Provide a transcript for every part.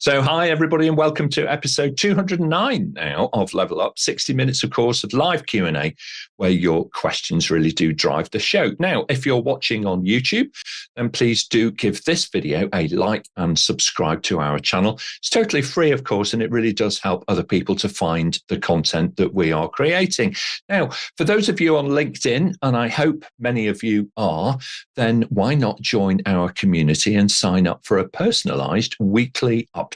So hi, everybody, and welcome to episode 209 now of Level Up, 60 minutes, of course, of live Q&A, where your questions really do drive the show. Now, if you're watching on YouTube, then please do give this video a like and subscribe to our channel. It's totally free, of course, and it really does help other people to find the content that we are creating. Now, for those of you on LinkedIn, and I hope many of you are, then why not join our community and sign up for a personalized weekly update?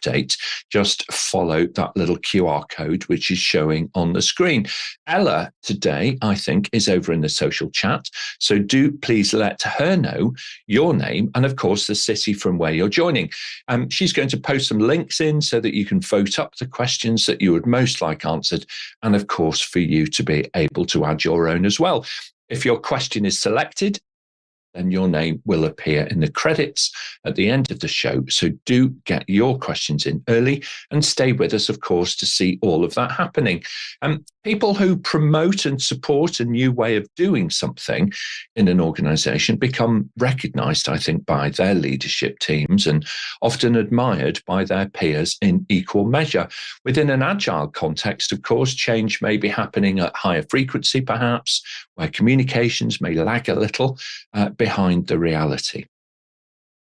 Just follow that little QR code which is showing on the screen. Ella today, I think, is over in the social chat. So do please let her know your name and, of course, the city from where you're joining. She's going to post some links in so that you can vote up the questions that you would most like answered. And, of course, for you to be able to add your own as well. If your question is selected, then your name will appear in the credits at the end of the show. So do get your questions in early and stay with us, of course, to see all of that happening. People who promote and support a new way of doing something in an organization become recognized, I think, by their leadership teams and often admired by their peers in equal measure. Within an agile context, of course, change may be happening at higher frequency, perhaps, where communications may lag a little behind the reality.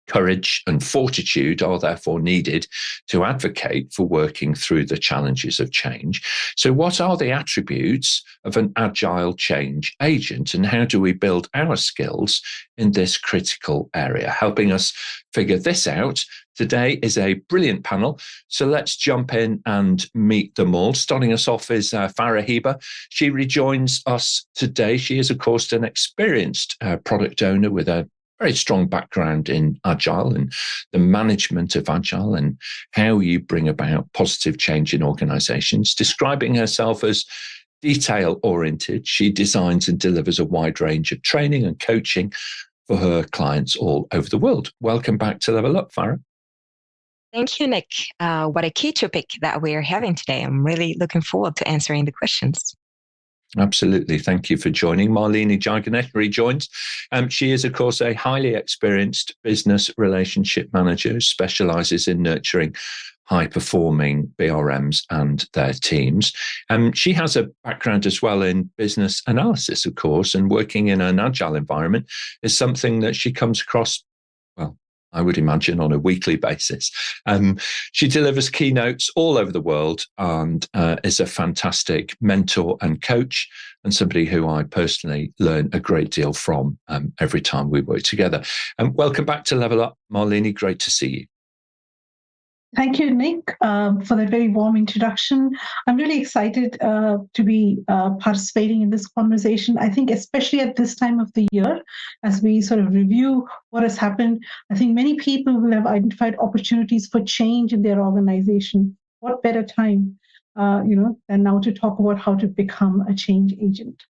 Courage and fortitude are therefore needed to advocate for working through the challenges of change. So what are the attributes of an agile change agent, and how do we build our skills in this critical area? Helping us figure this out today is a brilliant panel. So let's jump in and meet them all. Starting us off is Farah HEBA. She rejoins us today. She is, of course, an experienced product owner with a very strong background in Agile and the management of Agile and how you bring about positive change in organizations. Describing herself as detail-oriented, she designs and delivers a wide range of training and coaching for her clients all over the world. Welcome back to Level Up, Farah. Thank you, Nick. What a key topic that we're having today. I'm really looking forward to answering the questions. Absolutely. Thank you for joining. Malini Jayaganesh rejoins. She is, of course, a highly experienced business relationship manager who specializes in nurturing high-performing BRMs and their teams. She has a background as well in business analysis, of course, and working in an agile environment is something that she comes across, well, I would imagine, on a weekly basis. She delivers keynotes all over the world and is a fantastic mentor and coach, and somebody who I personally learn a great deal from every time we work together. Welcome back to Level Up, Malini. Great to see you. Thank you, Nick, for that very warm introduction. I'm really excited to be participating in this conversation. I think especially at this time of the year, as we sort of review what has happened, I think many people will have identified opportunities for change in their organization. What better time, than now to talk about how to become a change agent.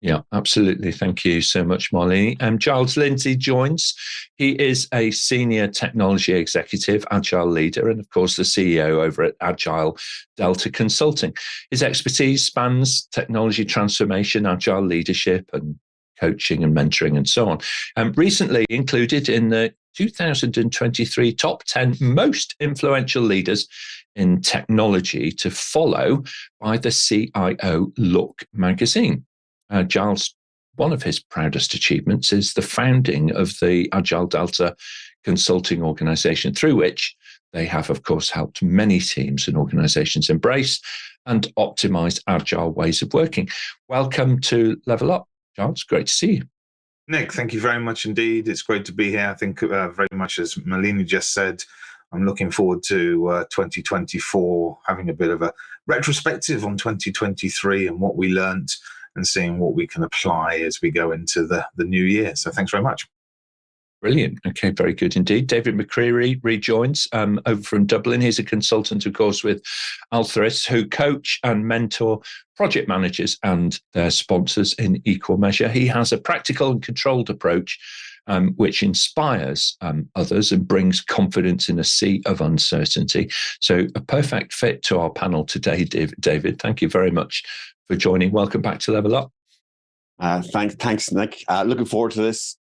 Yeah, absolutely. Thank you so much, Malini. Giles Lindsay joins. He is a senior technology executive, agile leader, and of course the CEO over at Agile Delta Consulting. His expertise spans technology transformation, agile leadership, and coaching and mentoring, and so on. Recently included in the 2023 top 10 most influential leaders in technology to follow by the CIO Look magazine. Giles, one of his proudest achievements is the founding of the Agile Delta Consulting organization, through which they have, of course, helped many teams and organizations embrace and optimize agile ways of working. Welcome to Level Up, Giles. Great to see you. Nick, thank you very much indeed. It's great to be here. I think very much as Malini just said, I'm looking forward to 2024, having a bit of a retrospective on 2023 and what we learned, and seeing what we can apply as we go into the new year. So thanks very much. Brilliant. Okay, very good indeed. David McCreery rejoins over from Dublin. He's a consultant, of course, with Althris, who coach and mentor project managers and their sponsors in equal measure. He has a practical and controlled approach which inspires others and brings confidence in a sea of uncertainty. So a perfect fit to our panel today, David. Thank you very much for joining. Welcome back to Level Up. Thanks, Nick. Looking forward to this.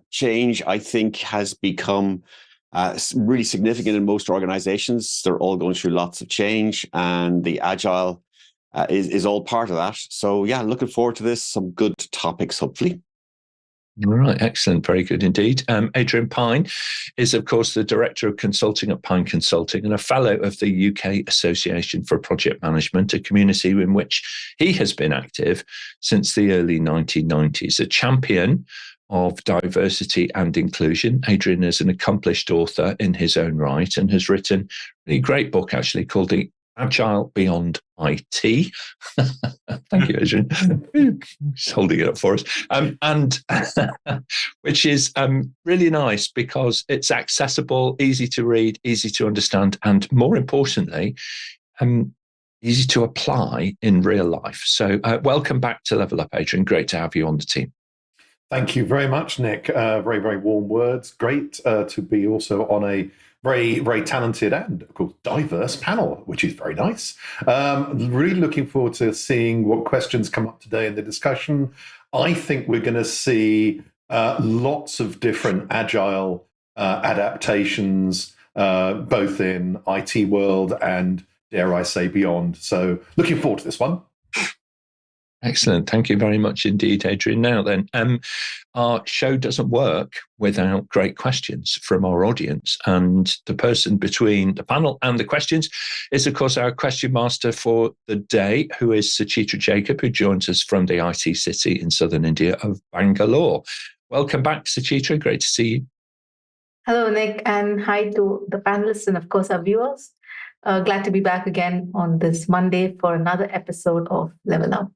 Change, I think, has become really significant in most organizations. They're all going through lots of change, and the Agile is all part of that. So yeah, looking forward to this. Some good topics, hopefully. All right, excellent. Very good indeed. Adrian Pyne is, of course, the Director of Consulting at Pyne Consulting and a Fellow of the UK Association for Project Management, a community in which he has been active since the early 1990s, a champion of diversity and inclusion. Adrian is an accomplished author in his own right and has written a really great book, actually, called The Agile Beyond IT. Thank you, Adrian. He's holding it up for us. And which is really nice because it's accessible, easy to read, easy to understand, and more importantly, easy to apply in real life. So welcome back to Level Up, Adrian. Great to have you on the team. Thank you very much, Nick. Very, very warm words. Great to be also on a very, very talented and, of course, diverse panel, which is very nice. Really looking forward to seeing what questions come up today in the discussion. I think we're going to see lots of different Agile adaptations, both in IT world and, dare I say, beyond. So looking forward to this one. Excellent. Thank you very much indeed, Adrian. Now then, our show doesn't work without great questions from our audience. And the person between the panel and the questions is, of course, our question master for the day, who is Suchitra Jacob, who joins us from the IT city in southern India of Bangalore. Welcome back, Suchitra. Great to see you. Hello, Nick, and hi to the panelists and, of course, our viewers. Glad to be back again on this Monday for another episode of Level Up.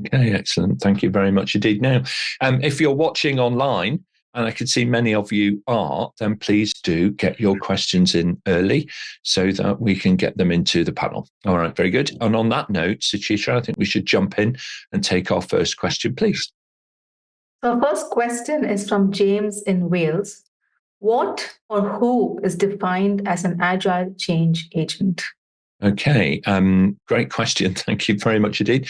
Okay, excellent. Thank you very much indeed. Now, if you're watching online, and I can see many of you are, then please do get your questions in early so that we can get them into the panel. All right, very good. And on that note, Suchitra, I think we should jump in and take our first question, please. So our first question is from James in Wales. What or who is defined as an Agile Change Agent? Okay, great question. Thank you very much indeed.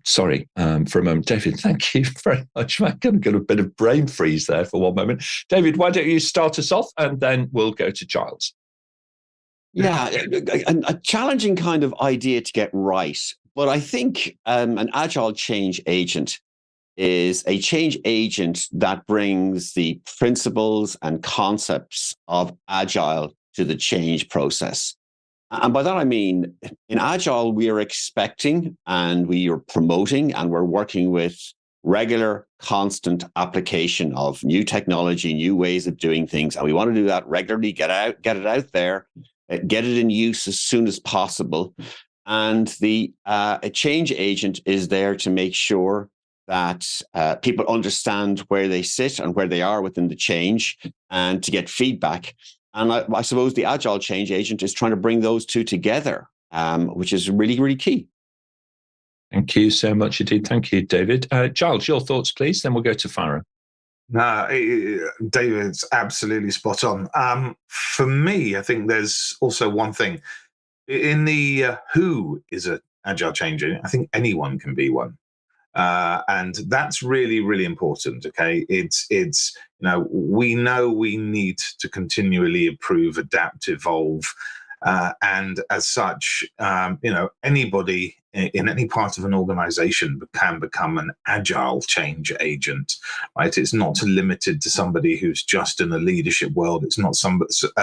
Sorry for a moment. David, thank you very much. I'm going to get a bit of brain freeze there for one moment. David, why don't you start us off and then we'll go to Giles. Yeah, a challenging kind of idea to get right. But I think an Agile Change Agent is a change agent that brings the principles and concepts of Agile to the change process. And by that, I mean, in Agile, we are expecting and we are promoting and we're working with regular, constant application of new technology, new ways of doing things. And we want to do that regularly, get it out there, get it in use as soon as possible. And a change agent is there to make sure that people understand where they sit and where they are within the change and to get feedback. And I suppose the Agile Change Agent is trying to bring those two together, which is really, really key. Thank you so much indeed. Thank you, David. Giles, your thoughts, please. Then we'll go to Farah. David's absolutely spot on. For me, I think there's also one thing. In the who is an Agile Change Agent, I think anyone can be one. And that's really, really important. Okay, it's we know we need to continually improve, adapt, evolve, and as such, anybody in any part of an organization can become an agile change agent, right? It's not limited to somebody who's just in the leadership world. It's not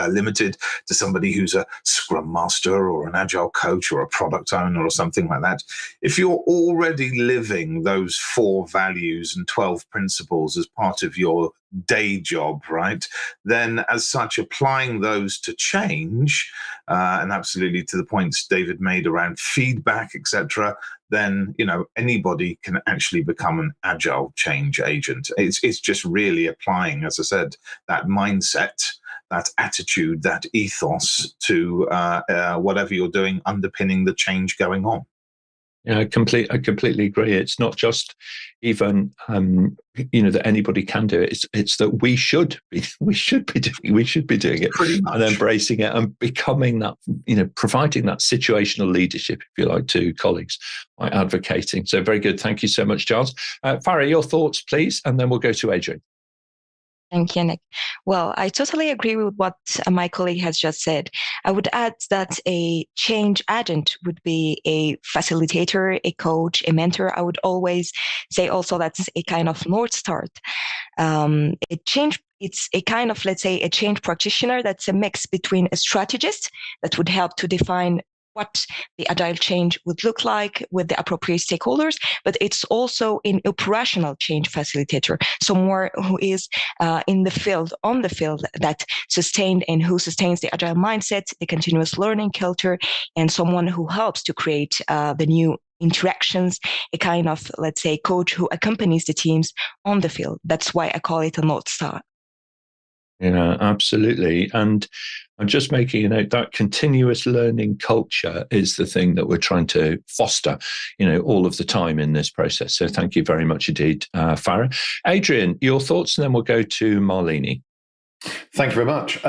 limited to somebody who's a scrum master or an agile coach or a product owner or something like that. If you're already living those 4 values and 12 principles as part of your day job, right, then as such, applying those to change, and absolutely to the points David made around feedback, etc., then anybody can actually become an agile change agent. It's just really applying, as I said, that mindset, that attitude, that ethos to whatever you're doing, underpinning the change going on. Yeah, I completely agree. It's not just even that anybody can do it. It's that we should be doing it and embracing it and becoming that, providing that situational leadership, if you like, to colleagues by advocating. So very good. Thank you so much, Giles. Farah, your thoughts, please, and then we'll go to Adrian. Thank you, Nick. Well, I totally agree with what my colleague has just said. I would add that a change agent would be a facilitator, a coach, a mentor. I would always say also that's a kind of North Star. It's a kind of, let's say, a change practitioner that's a mix between a strategist that would help to define what the agile change would look like with the appropriate stakeholders, but it's also an operational change facilitator, someone who is on the field, that who sustains the agile mindset, the continuous learning culture, and someone who helps to create the new interactions, a kind of, let's say, coach who accompanies the teams on the field. That's why I call it a North Star. Yeah, absolutely. And I'm just making a note that continuous learning culture is the thing that we're trying to foster, all of the time in this process. So thank you very much indeed, Farah. Adrian, your thoughts, and then we'll go to Malini. Thank you very much.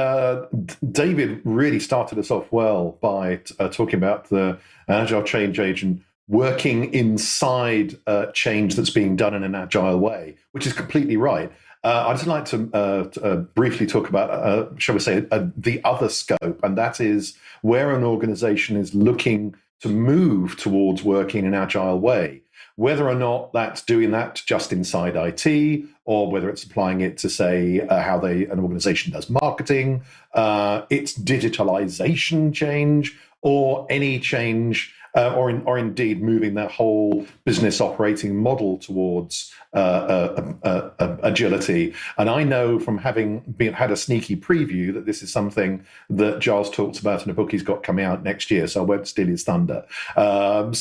David really started us off well by talking about the Agile Change Agent working inside change that's being done in an agile way, which is completely right. I'd just like to briefly talk about, shall we say, the other scope, and that is where an organization is looking to move towards working in an agile way, whether or not that's doing that just inside IT, or whether it's applying it to, say, how an organization does marketing, its digitalization change, or any change, or indeed moving that whole business operating model towards agility. And I know from having had a sneaky preview that this is something that Giles talks about in a book he's got coming out next year, so I won't steal his thunder. But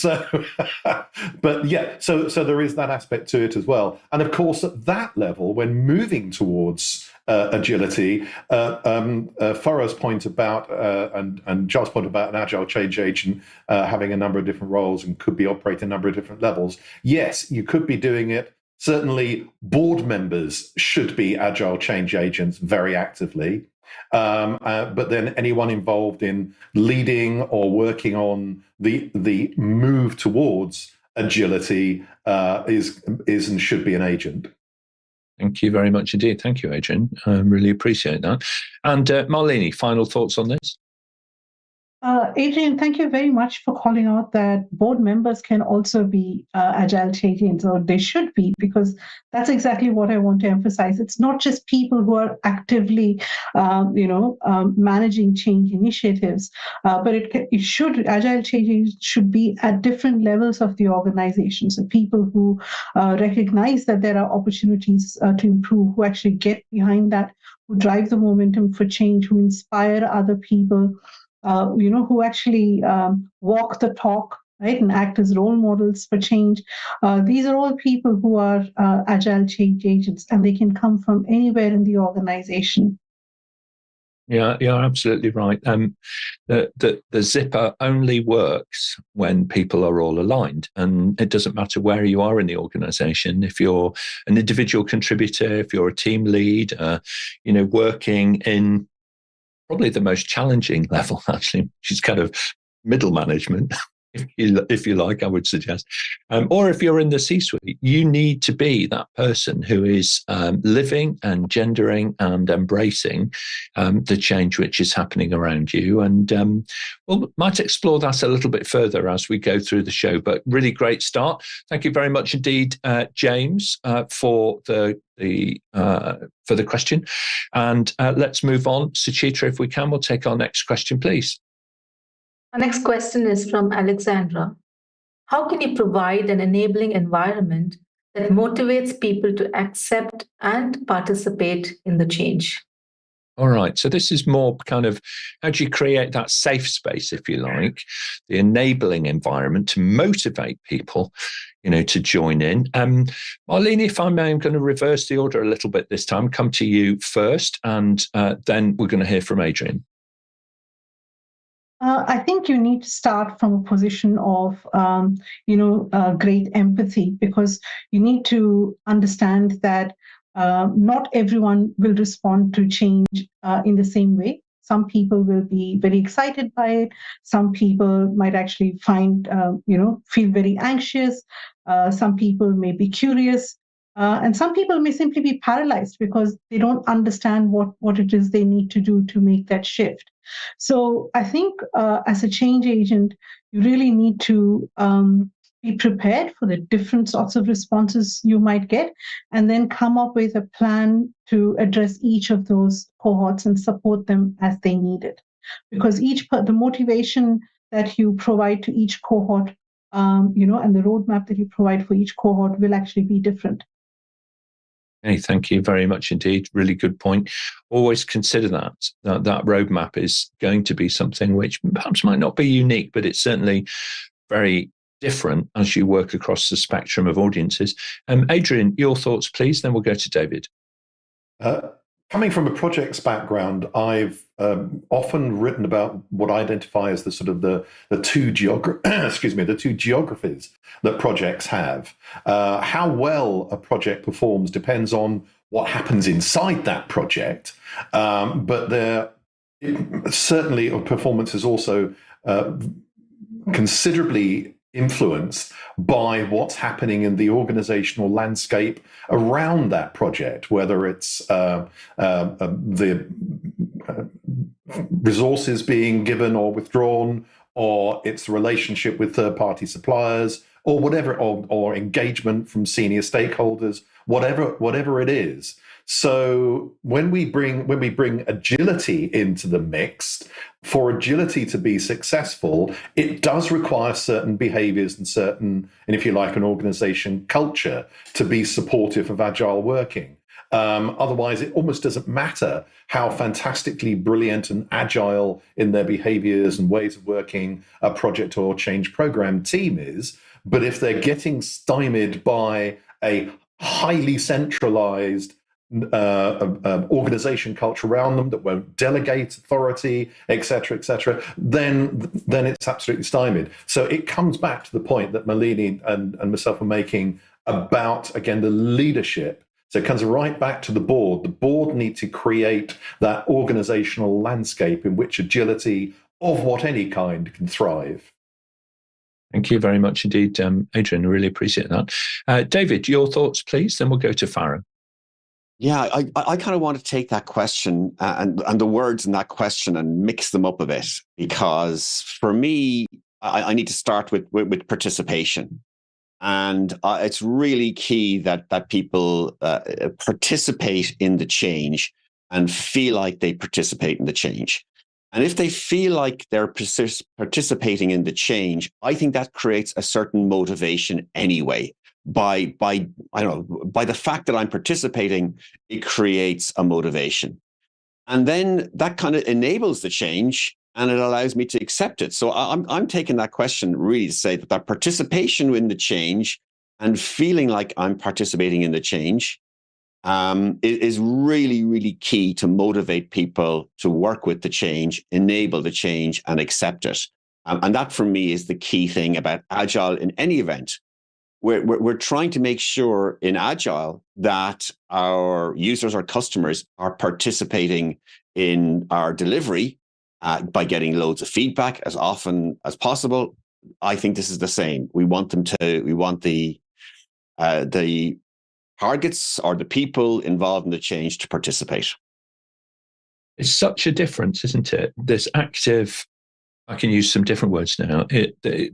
yeah, so there is that aspect to it as well. And of course, at that level, when moving towards agility, Farah's point about and Giles' point about an agile change agent having a number of different roles and could be operating a number of different levels. Yes, you could be doing it. Certainly, board members should be agile change agents very actively. But then anyone involved in leading or working on the move towards agility is and should be an agent. Thank you very much indeed. Thank you, Adrian. I really appreciate that. And Malini, final thoughts on this? Adrian, thank you very much for calling out that board members can also be agile change agents, or they should be, because that's exactly what I want to emphasize. It's not just people who are actively, managing change initiatives, but agile change agents should be at different levels of the organization. So people who recognize that there are opportunities to improve, who actually get behind that, who drive the momentum for change, who inspire other people. Who actually walk the talk, right, and act as role models for change. These are all people who are agile change agents, and they can come from anywhere in the organization. Yeah, you're absolutely right. The zipper only works when people are all aligned, and it doesn't matter where you are in the organization. If you're an individual contributor, if you're a team lead, working in probably the most challenging level, actually, which is kind of middle management, if you like, I would suggest. Or if you're in the C-suite, you need to be that person who is living and gendering and embracing the change which is happening around you. And we might explore that a little bit further as we go through the show. But really great start. Thank you very much indeed, James, for the question. And let's move on. Suchitra, if we can, we'll take our next question, please. Our next question is from Alexandra. How can you provide an enabling environment that motivates people to accept and participate in the change? All right. So this is more kind of how do you create that safe space, if you like, the enabling environment to motivate people, to join in. Malini, if I may, I'm going to reverse the order a little bit this time. Come to you first, and then we're going to hear from Adrian. I think you need to start from a position of, great empathy, because you need to understand that not everyone will respond to change in the same way. Some people will be very excited by it. Some people might actually feel very anxious. Some people may be curious. And some people may simply be paralyzed because they don't understand what it is they need to do to make that shift. So I think as a change agent, you really need to be prepared for the different sorts of responses you might get, and then come up with a plan to address each of those cohorts and support them as they need it. Because the motivation that you provide to each cohort, and the roadmap that you provide for each cohort will actually be different. Hey, thank you very much indeed. Really good point. Always consider that roadmap is going to be something which perhaps might not be unique, but it's certainly very different as you work across the spectrum of audiences. Adrian, your thoughts, please. Then we'll go to David. Coming from a projects background, I've often written about what I identify as the sort of the two geographies that projects have. How well a project performs depends on what happens inside that project, but certainly performance is also considerably influenced by what's happening in the organizational landscape around that project, whether it's the resources being given or withdrawn, or it's the relationship with third-party suppliers, or whatever, or engagement from senior stakeholders, whatever it is. So when we bring agility into the mix, for agility to be successful, it does require certain behaviors and if you like, an organization culture to be supportive of agile working. Otherwise, it almost doesn't matter how fantastically brilliant and agile in their behaviors and ways of working a project or change program team is, but if they're getting stymied by a highly centralized organization culture around them that won't delegate authority, et cetera, then it's absolutely stymied. So it comes back to the point that Malini and myself are making about, again, the leadership. So it comes right back to the board. The board need to create that organizational landscape in which agility of any kind can thrive. Thank you very much indeed, Adrian. I really appreciate that. David, your thoughts, please. Then we'll go to Farah. Yeah, I kind of want to take that question and the words in that question and mix them up a bit, because for me, I need to start with participation. And it's really key that people participate in the change and feel like they participate in the change. And if they feel like they're participating in the change, I think that creates a certain motivation anyway. By the fact that I'm participating, it creates a motivation. And then that kind of enables the change and it allows me to accept it. So I'm taking that question really to say that participation in the change and feeling like I'm participating in the change is really, really key to motivate people to work with the change, enable the change, and accept it. And that for me is the key thing about Agile in any event. We're trying to make sure in Agile that our users, our customers are participating in our delivery by getting loads of feedback as often as possible. I think this is the same. We want the targets or the people involved in the change to participate. It's such a difference, isn't it? This active, I can use some different words now,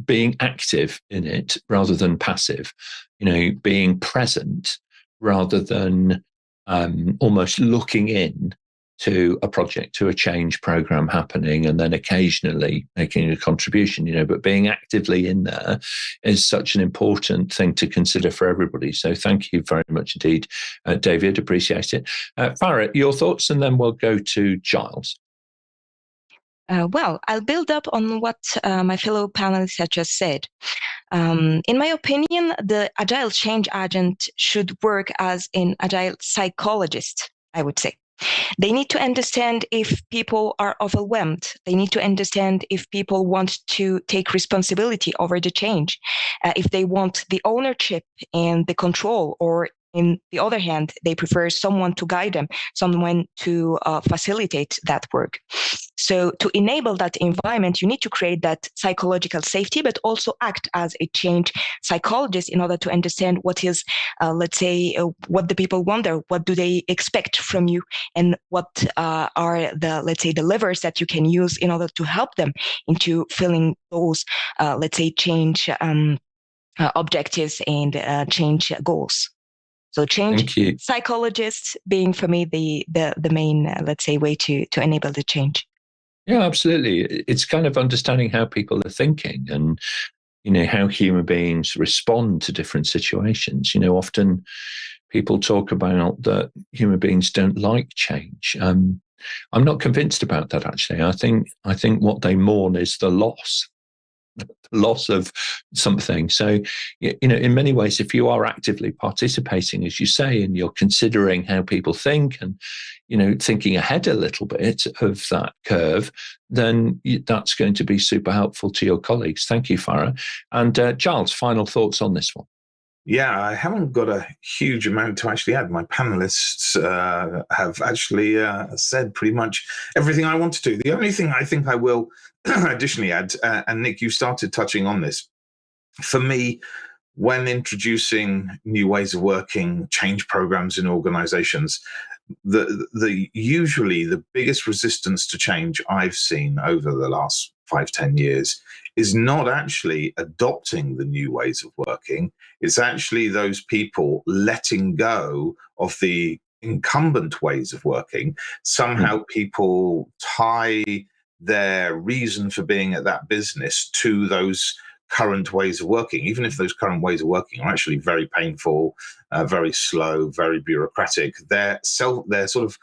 being active in it rather than passive, being present rather than almost looking in to a project, to a change program happening, and then occasionally making a contribution, but being actively in there is such an important thing to consider for everybody. So thank you very much indeed, David, appreciate it. Farah, your thoughts, and then we'll go to Giles. Well, I'll build up on what my fellow panelists had just said. In my opinion, the Agile Change Agent should work as an Agile psychologist, I would say. They need to understand if people are overwhelmed. They need to understand if people want to take responsibility over the change, if they want the ownership and the control, or on the other hand, they prefer someone to guide them, someone to facilitate that work. So to enable that environment, you need to create that psychological safety, but also act as a change psychologist in order to understand what is, let's say, what the people wonder, what do they expect from you, and what are the, let's say, the levers that you can use in order to help them into filling those, let's say, change objectives and change goals. So change psychologists being for me the main, let's say, way to enable the change. Yeah, absolutely. It's kind of understanding how people are thinking and, how human beings respond to different situations. Often people talk about that human beings don't like change. I'm not convinced about that, actually. I think what they mourn is the loss of something. So, in many ways, if you are actively participating, as you say, and you're considering how people think and, thinking ahead a little bit of that curve, then that's going to be super helpful to your colleagues. Thank you, Farah. And Giles, final thoughts on this one? Yeah, I haven't got a huge amount to actually add. My panelists have actually said pretty much everything I want to do. The only thing I think I will additionally add, and Nick, you started touching on this, for me, when introducing new ways of working, change programs in organizations, usually the biggest resistance to change I've seen over the last 5-10 years is not actually adopting the new ways of working. It's actually those people letting go of the incumbent ways of working. Somehow people tie their reason for being at that business to those current ways of working, even if those current ways of working are actually very painful, very slow, very bureaucratic. Their sort of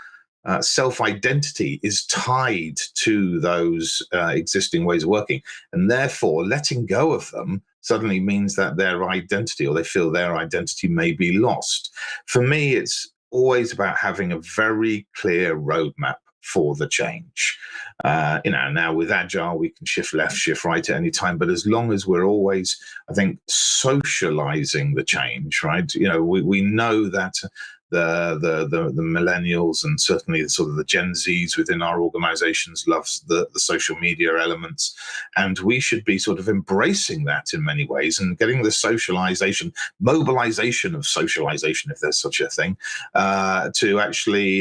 self-identity is tied to those existing ways of working, and therefore letting go of them suddenly means that their identity, or they feel their identity, may be lost. For me, it's always about having a very clear roadmap for the change. Now with Agile, we can shift left, shift right at any time, but as long as we're always, I think, socializing the change, right? We know that the millennials and certainly sort of the Gen Zs within our organizations loves the social media elements, and we should be sort of embracing that in many ways and getting the mobilization of socialization, if there's such a thing, to actually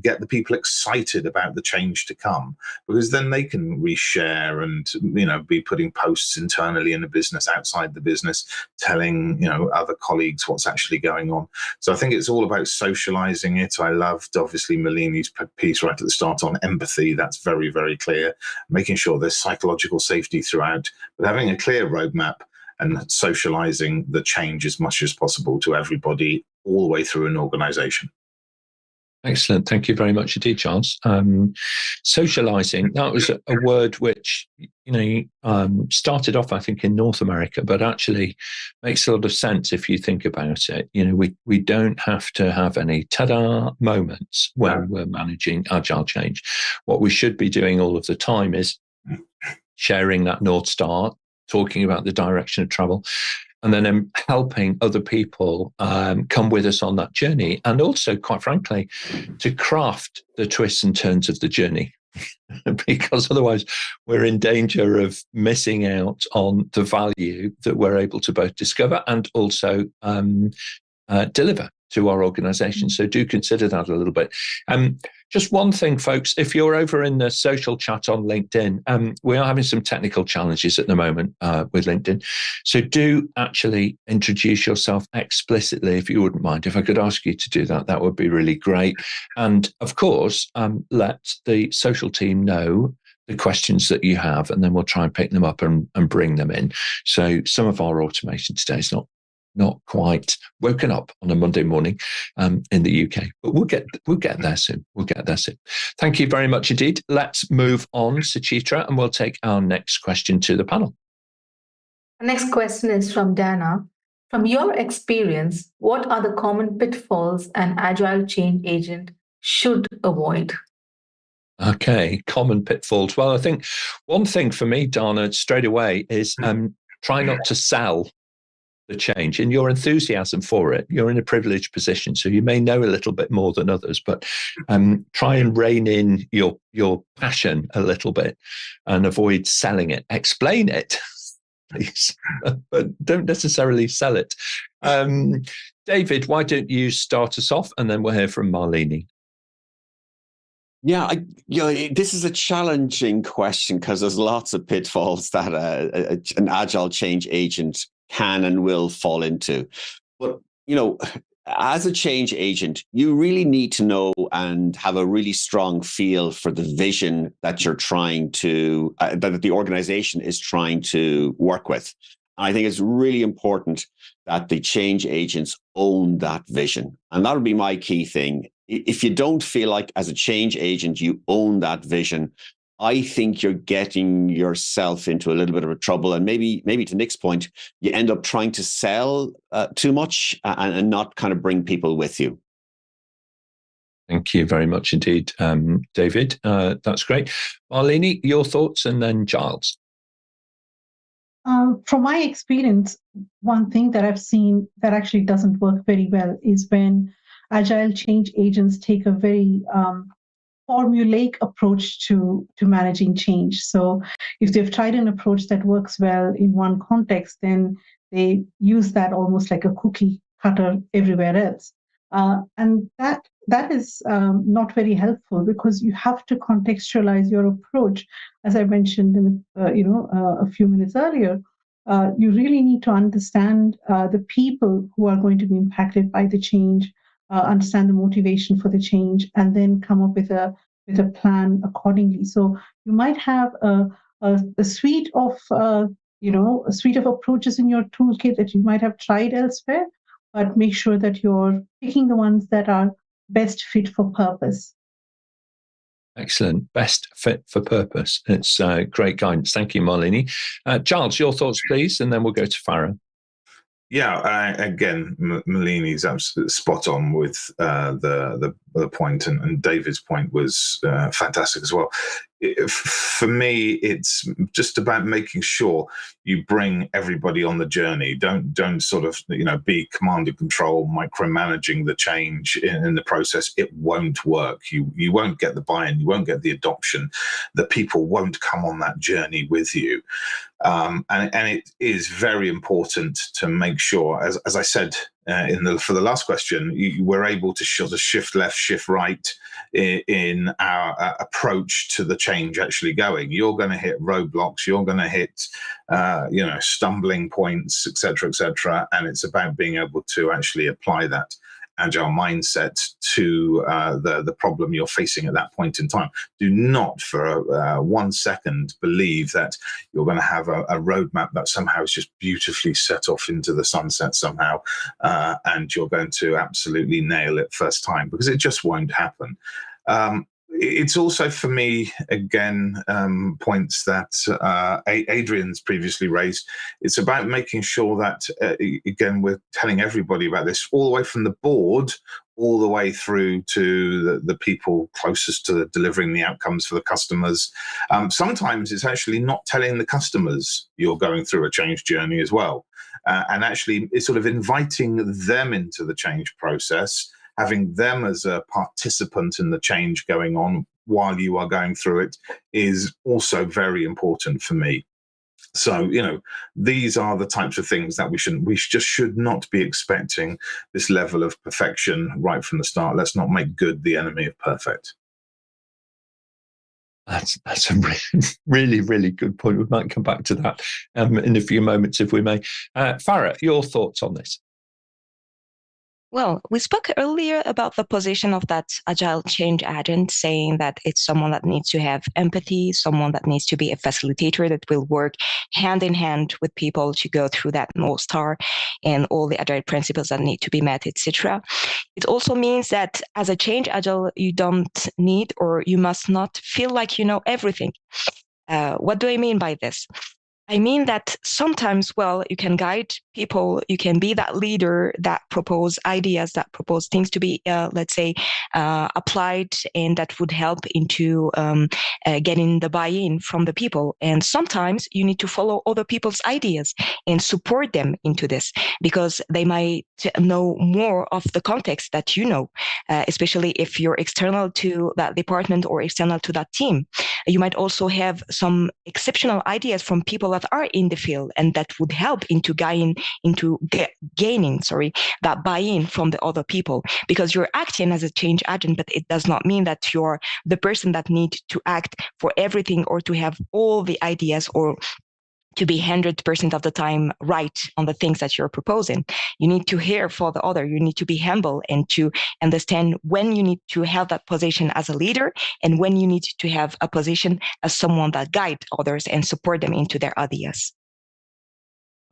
get the people excited about the change to come, because then they can reshare and be putting posts internally in the business, outside the business, telling other colleagues what's actually going on. So I think it's all about socializing it. I loved, obviously, Malini's piece right at the start on empathy. That's very, very clear. Making sure there's psychological safety throughout, but having a clear roadmap and socializing the change as much as possible to everybody all the way through an organization. Excellent. Thank you very much indeed, Giles. Socializing, that was a word which, started off, I think, in North America, but actually makes a lot of sense if you think about it. We don't have to have any ta-da moments when we're managing agile change. What we should be doing all of the time is sharing that North Star, talking about the direction of travel, and then helping other people come with us on that journey. And also, quite frankly, to craft the twists and turns of the journey, because otherwise we're in danger of missing out on the value that we're able to both discover and also deliver to our organization. So do consider that a little bit. Just one thing, folks, if you're over in the social chat on LinkedIn, we are having some technical challenges at the moment with LinkedIn. So do actually introduce yourself explicitly, if you wouldn't mind. If I could ask you to do that, that would be really great. And of course, let the social team know the questions that you have, and then we'll try and pick them up and bring them in. So some of our automation today is not quite woken up on a Monday morning in the UK, but we'll get there soon. Thank you very much indeed. Let's move on, Suchitra, and we'll take our next question to the panel. The next question is from Dana. From your experience, what are the common pitfalls an Agile Change Agent should avoid? Okay, common pitfalls. Well, I think one thing for me, Dana, straight away is try not to sell the change and your enthusiasm for it. You're in a privileged position, so you may know a little bit more than others, but try and rein in your passion a little bit and avoid selling it. Explain it, please, but don't necessarily sell it. David, why don't you start us off, and then we'll hear from Malini. Yeah, this is a challenging question because there's lots of pitfalls that an agile change agent can and will fall into. But, as a change agent, you really need to know and have a really strong feel for the vision that you're trying to, that the organization is trying to work with. I think it's really important that the change agents own that vision. And that would be my key thing. If you don't feel like as a change agent, you own that vision, I think you're getting yourself into a little bit of a trouble. And maybe to Nick's point, you end up trying to sell too much and not kind of bring people with you. Thank you very much indeed, David. That's great. Malini, your thoughts, and then Giles. From my experience, one thing that I've seen that actually doesn't work very well is when agile change agents take a very formulaic approach to managing change. So if they've tried an approach that works well in one context, then they use that almost like a cookie cutter everywhere else. And that is not very helpful, because you have to contextualize your approach. As I mentioned in a few minutes earlier, you really need to understand the people who are going to be impacted by the change, understand the motivation for the change, and then come up with a plan accordingly. So you might have a suite of approaches in your toolkit that you might have tried elsewhere, but make sure that you're picking the ones that are best fit for purpose. Excellent. Best fit for purpose. It's great guidance. Thank you, Malini. Giles, your thoughts, please, and then we'll go to Farah. Yeah, again, Malini's absolutely spot on with the point, and David's point was fantastic as well. For me, it's just about making sure you bring everybody on the journey. Don't sort of be command and control, micromanaging the change in the process. It won't work. You won't get the buy-in. You won't get the adoption. The people won't come on that journey with you. And it is very important to make sure, as I said for the last question, we're able to sort of shift left, shift right in our approach to the change actually going. You're going to hit roadblocks, you're going to hit stumbling points, etc., and it's about being able to actually apply that agile mindset to the problem you're facing at that point in time. Do not for 1 second believe that you're going to have a roadmap that somehow is just beautifully set off into the sunset somehow, and you're going to absolutely nail it first time, because it just won't happen. It's also, for me, again, points that Adrian's previously raised. It's about making sure that, again, we're telling everybody about this, all the way from the board, all the way through to the people closest to delivering the outcomes for the customers. Sometimes it's actually not telling the customers you're going through a change journey as well. And actually, it's sort of inviting them into the change process, having them as a participant in the change going on while you are going through it is also very important for me. So, these are the types of things that we just should not be expecting this level of perfection right from the start. Let's not make good the enemy of perfect. That's a really, really good point. We might come back to that in a few moments, if we may. Farah, your thoughts on this? Well, we spoke earlier about the position of that agile change agent, saying that it's someone that needs to have empathy, someone that needs to be a facilitator that will work hand in hand with people to go through that North Star and all the agile principles that need to be met, etc. It also means that as a change agile, you don't need, or you must not feel like you know everything. What do I mean by this? I mean that sometimes, well, you can guide people, you can be that leader that propose ideas, that propose things to be, let's say, applied, and that would help into getting the buy-in from the people. And sometimes you need to follow other people's ideas and support them into this, because they might know more of the context that you know, especially if you're external to that department or external to that team. You might also have some exceptional ideas from people that are in the field, and that would help into gaining that buy-in from the other people, because you're acting as a change agent, but it does not mean that you're the person that needs to act for everything or to have all the ideas or to be 100% of the time right on the things that you're proposing. You need to hear for the other. You need to be humble and to understand when you need to have that position as a leader and when you need to have a position as someone that guides others and support them into their ideas.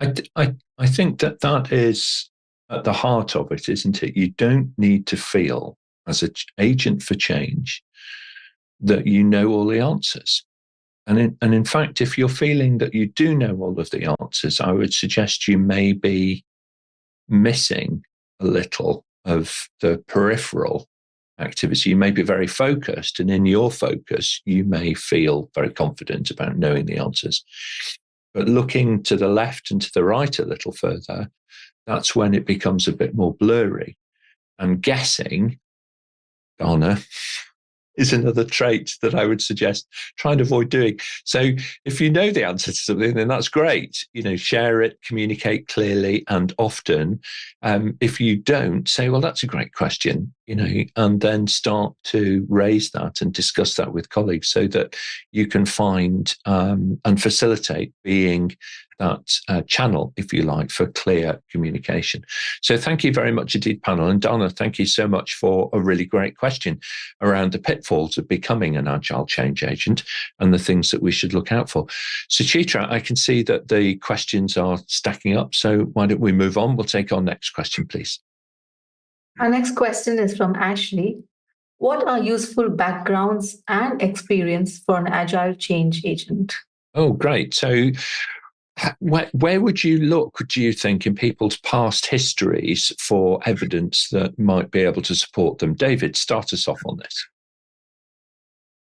I think that is at the heart of it, isn't it? You don't need to feel as an agent for change that you know all the answers. And in fact, if you're feeling that you do know all of the answers, I would suggest you may be missing a little of the peripheral activity. You may be very focused, and in your focus, you may feel very confident about knowing the answers. But looking to the left and to the right a little further, that's when it becomes a bit more blurry. And guessing, Donna, is another trait that I would suggest try and avoid doing. So if you know the answer to something, then that's great. Share it, communicate clearly, and often. If you don't, say, well, that's a great question, and then start to raise that and discuss that with colleagues so that you can find and facilitate being that channel, if you like, for clear communication. So thank you very much indeed, panel. And Donna, thank you so much for a really great question around the pitfalls of becoming an agile change agent and the things that we should look out for. Suchitra, I can see that the questions are stacking up. So why don't we move on? We'll take our next question, please. Our next question is from Ashley. What are useful backgrounds and experience for an agile change agent? Oh, great. So where would you look, do you think, in people's past histories for evidence that might be able to support them? David, start us off on this.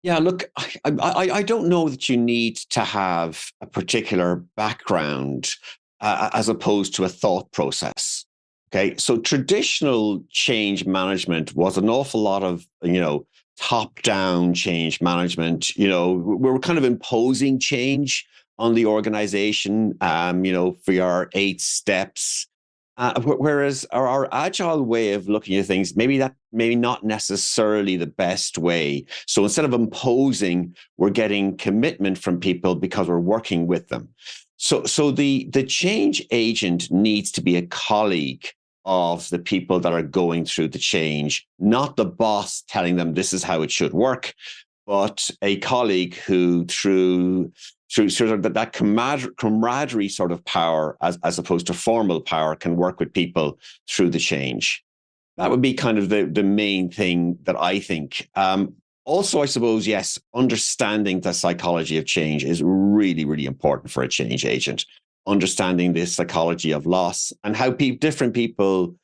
Yeah, look, I don't know that you need to have a particular background as opposed to a thought process. Okay, so traditional change management was an awful lot of, top-down change management. We're kind of imposing change on the organization, for your 8 steps. Whereas our agile way of looking at things, maybe not necessarily the best way. So instead of imposing, we're getting commitment from people because we're working with them. So the change agent needs to be a colleague of the people that are going through the change, not the boss telling them this is how it should work, but a colleague who through sort of that camaraderie sort of power, as opposed to formal power, can work with people through the change. That would be kind of the main thing that I think. Also, I suppose, yes, understanding the psychology of change is really, really important for a change agent. Understanding the psychology of loss and how different people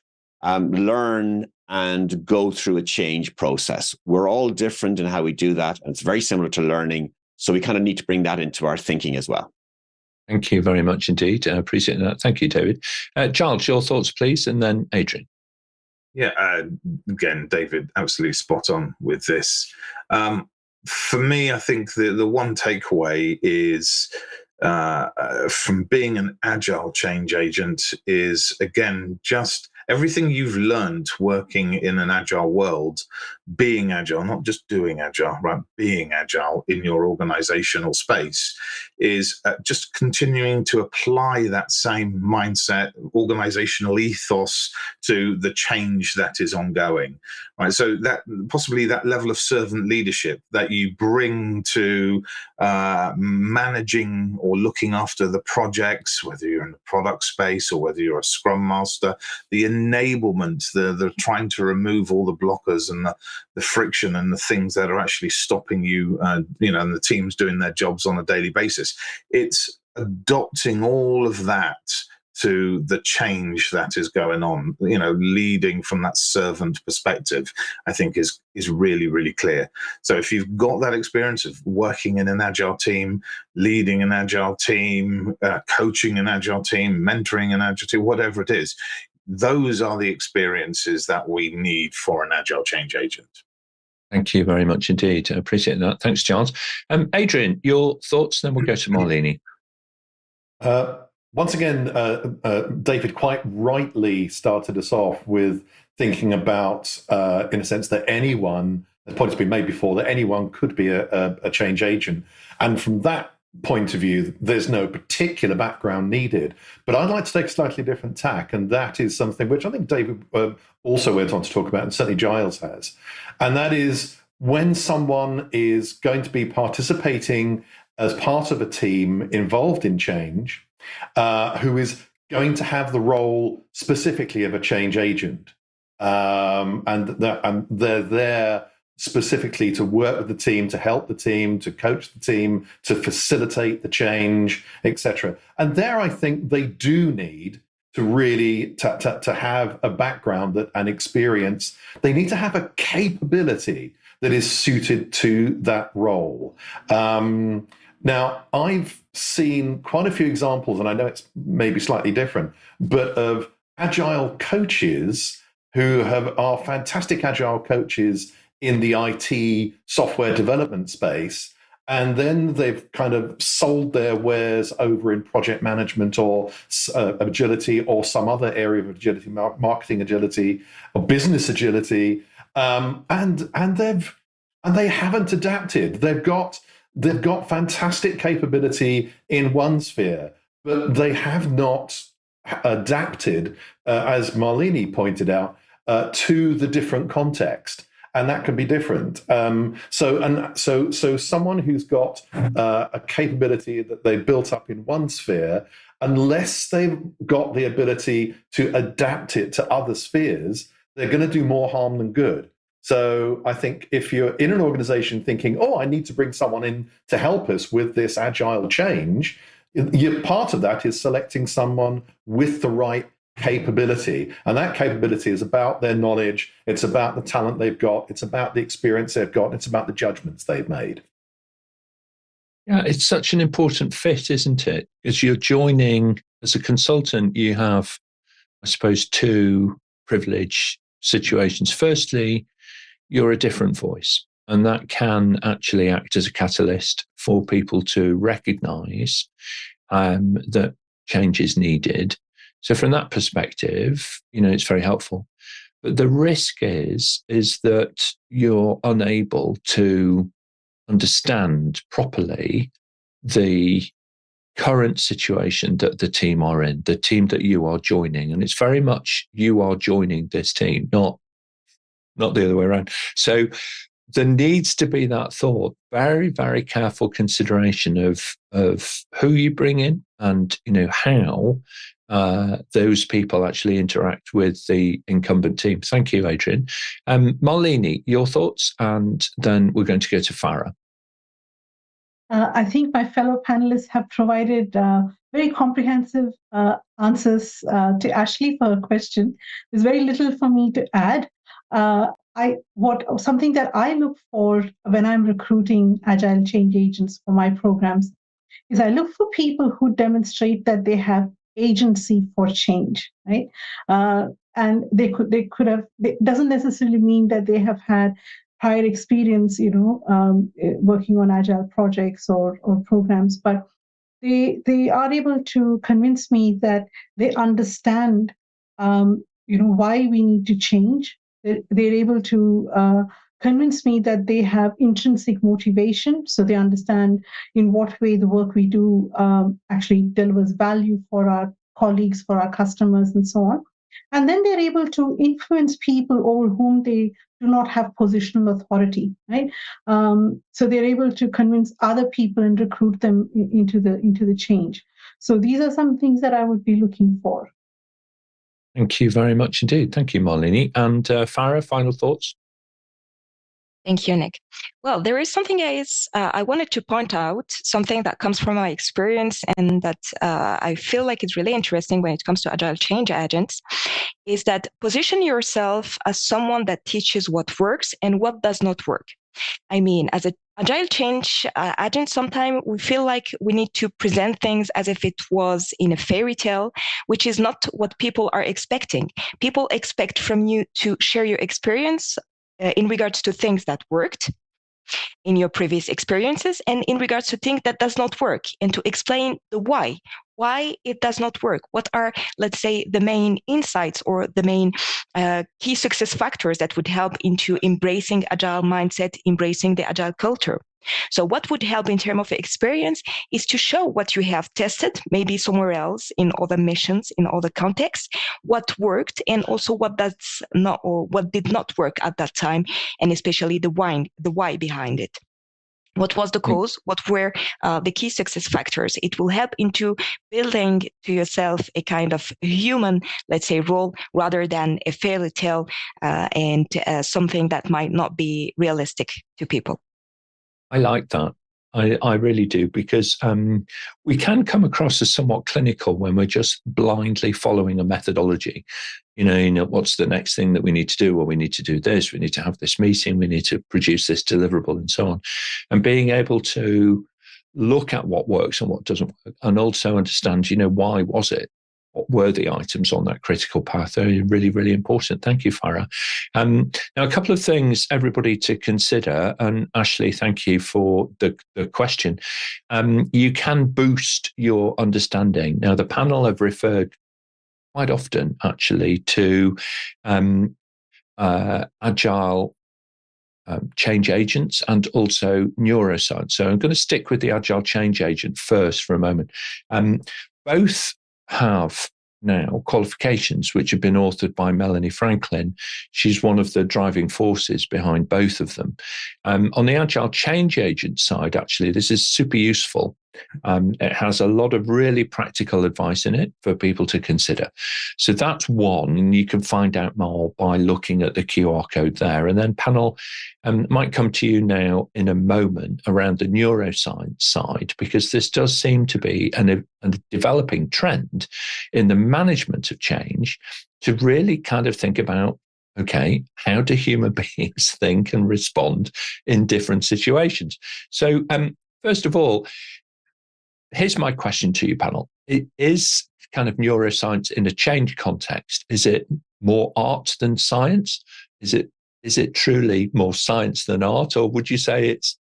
learn and go through a change process. We're all different in how we do that, and it's very similar to learning. So we kind of need to bring that into our thinking as well. Thank you very much indeed. I appreciate that. Thank you, David. Giles, your thoughts, please, and then Adrian. Yeah, again, David, absolutely spot on with this. For me, I think the one takeaway is from being an agile change agent is, again, just everything you've learned working in an agile world, being agile, not just doing agile, right? Being agile in your organizational space is just continuing to apply that same mindset, organizational ethos to the change that is ongoing, right? So that possibly that level of servant leadership that you bring to managing or looking after the projects, whether you're in the product space or whether you're a scrum master, the enablement, the trying to remove all the blockers and the friction and the things that are actually stopping you, and the teams doing their jobs on a daily basis. It's adopting all of that to the change that is going on, leading from that servant perspective, I think is really, really clear. So if you've got that experience of working in an Agile team, leading an Agile team, coaching an Agile team, mentoring an Agile team, whatever it is, those are the experiences that we need for an Agile change agent. Thank you very much indeed. I appreciate that. Thanks, Giles. Adrian, your thoughts, then we'll go to Malini. Once again, David quite rightly started us off with thinking about, in a sense, that anyone, the point has been made before, that anyone could be a change agent. And from that point of view, there's no particular background needed. But I'd like to take a slightly different tack, and that is something which I think David also went on to talk about, and certainly Giles has. And that is when someone is going to be participating as part of a team involved in change, who is going to have the role specifically of a change agent. And they're there specifically to work with the team, to help the team, to coach the team, to facilitate the change, etc. And there, I think they do need to really to have a background that and experience. They need to have a capability that is suited to that role. Now, I've seen quite a few examples, and I know it's maybe slightly different, but of Agile coaches who are fantastic Agile coaches in the IT software development space, and then they've kind of sold their wares over in project management or agility or some other area of agility, marketing agility or business agility, and they haven't adapted. They've got fantastic capability in one sphere, but they have not adapted, as Malini pointed out, to the different context. And that can be different. So someone who's got a capability that they built up in one sphere, unless they've got the ability to adapt it to other spheres, they're going to do more harm than good. So I think if you're in an organization thinking, I need to bring someone in to help us with this agile change, part of that is selecting someone with the right capability. And that capability is about their knowledge. It's about the talent they've got. It's about the experience they've got. It's about the judgments they've made. Yeah, it's such an important fit, isn't it? As you're joining as a consultant, you have, I suppose, two privileged situations. Firstly, you're a different voice, and that can actually act as a catalyst for people to recognize that change is needed. So from that perspective, it's very helpful. But the risk is that you're unable to understand properly the current situation that the team are in, the team that you are joining. And it's very much you are joining this team, not the other way around. So there needs to be that thought, very, very careful consideration of who you bring in and, how those people actually interact with the incumbent team. Thank you, Adrian. Malini, your thoughts, and then we're going to go to Farah. I think my fellow panelists have provided very comprehensive answers to Ashley for her question. There's very little for me to add. Something that I look for when I'm recruiting Agile change agents for my programs is I look for people who demonstrate that they have agency for change, right? And they could have. It doesn't necessarily mean that they have had prior experience, working on Agile projects or programs, but they are able to convince me that they understand, why we need to change. They're able to convince me that they have intrinsic motivation, so they understand in what way the work we do actually delivers value for our colleagues, for our customers, and so on. And then they're able to influence people over whom they do not have positional authority, right? So they're able to convince other people and recruit them into the change. So these are some things that I would be looking for. Thank you very much indeed. Thank you, Malini. And Farah, final thoughts? Thank you, Nick. Well, there is something I wanted to point out, something that comes from my experience and that I feel like it's really interesting when it comes to Agile Change Agents, is that position yourself as someone that teaches what works and what does not work. I mean, as an Agile Change Agent, sometimes we feel like we need to present things as if it was in a fairy tale, which is not what people are expecting. People expect from you to share your experience in regards to things that worked in your previous experiences and in regards to things that does not work, and to explain the why it does not work. What are, let's say, the main insights or the main key success factors that would help into embracing Agile mindset, embracing the Agile culture. So what would help in terms of experience is to show what you have tested, maybe somewhere else in other missions, in other contexts, what worked and also what does not, or what did not work at that time, and especially the why behind it. What was the cause? What were the key success factors? It will help into building to yourself a kind of human, let's say, role rather than a fairy tale and something that might not be realistic to people. I like that. I really do, because we can come across as somewhat clinical when we're just blindly following a methodology. You know, what's the next thing that we need to do? Well, we need to do this. We need to have this meeting. We need to produce this deliverable and so on. And being able to look at what works and what doesn't work, and also understand, why was it? What were the items on that critical path? They're really, really important. Thank you, Farah. Now, a couple of things, everybody, to consider. And Ashley, thank you for the question. You can boost your understanding. Now, the panel have referred quite often, actually, to Agile change agents and also neuroscience. So I'm going to stick with the Agile change agent first for a moment. Both have now qualifications which have been authored by Melanie Franklin. She's one of the driving forces behind both of them. On the Agile Change Agent side, actually, this is super useful. It has a lot of really practical advice in it for people to consider. So that's one, and you can find out more by looking at the QR code there. And then panel might come to you now in a moment around the neuroscience side, because this does seem to be a developing trend in the management of change to really kind of think about, okay, how do human beings think and respond in different situations? So first of all, here's my question to you, panel. It is kind of neuroscience in a change context. Is it more art than science? Is it truly more science than art? Or would you say it's